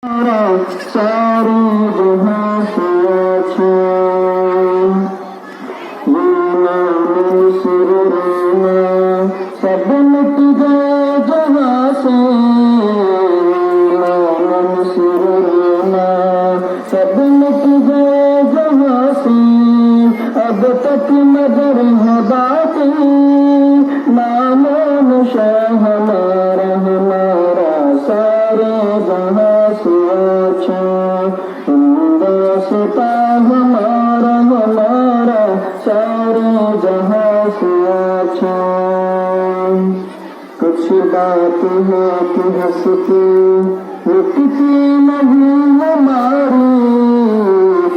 सारे जहां से अच्छा सब मिट गए जहां से सब मिट गए जहां से अब तक मगर है बाकी नामो निशा हमारा हमारा सारे जहां से अच्छा हिंदुस्ता हमारा हमारा सारे जहां से अच्छा। कुछ बात है कि हंस के मिटती नहीं हमारी,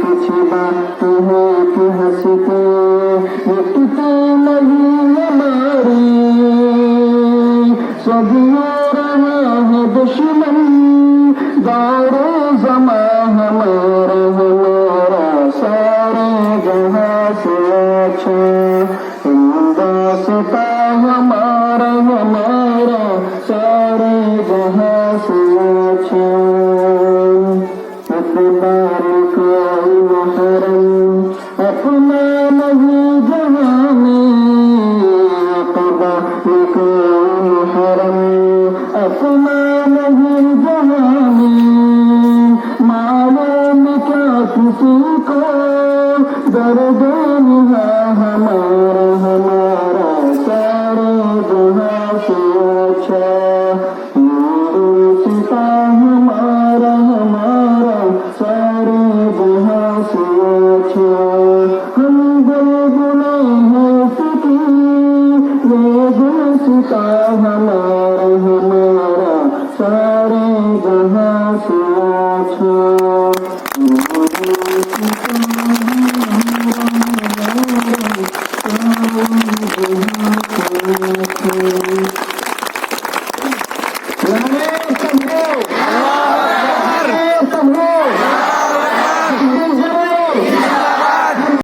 कुछ बात है कि हंस के मिटती नहीं हमारी, सदियों रहा है दुश्मन दारो ज़मा हमारा हमारा सारे जहां से अच्छा हिंदुस्ता हमारा हमारा सारे जहां से अच्छा। अकबर कोई मुहर्रम अपना नहीं जहां में, अकबर कोई मुहर्रम अपना नहीं जहां में, मालूम क्या किसी को दर्द निहा हमारा हमारा सारे जहां से अच्छा हिंदुस्ता हमारा हमारा सारे जहां से अच्छा। हम बुलबुले हैं उसकी ये गुलसिता हमारा हमारा सारे जहां से अच्छा।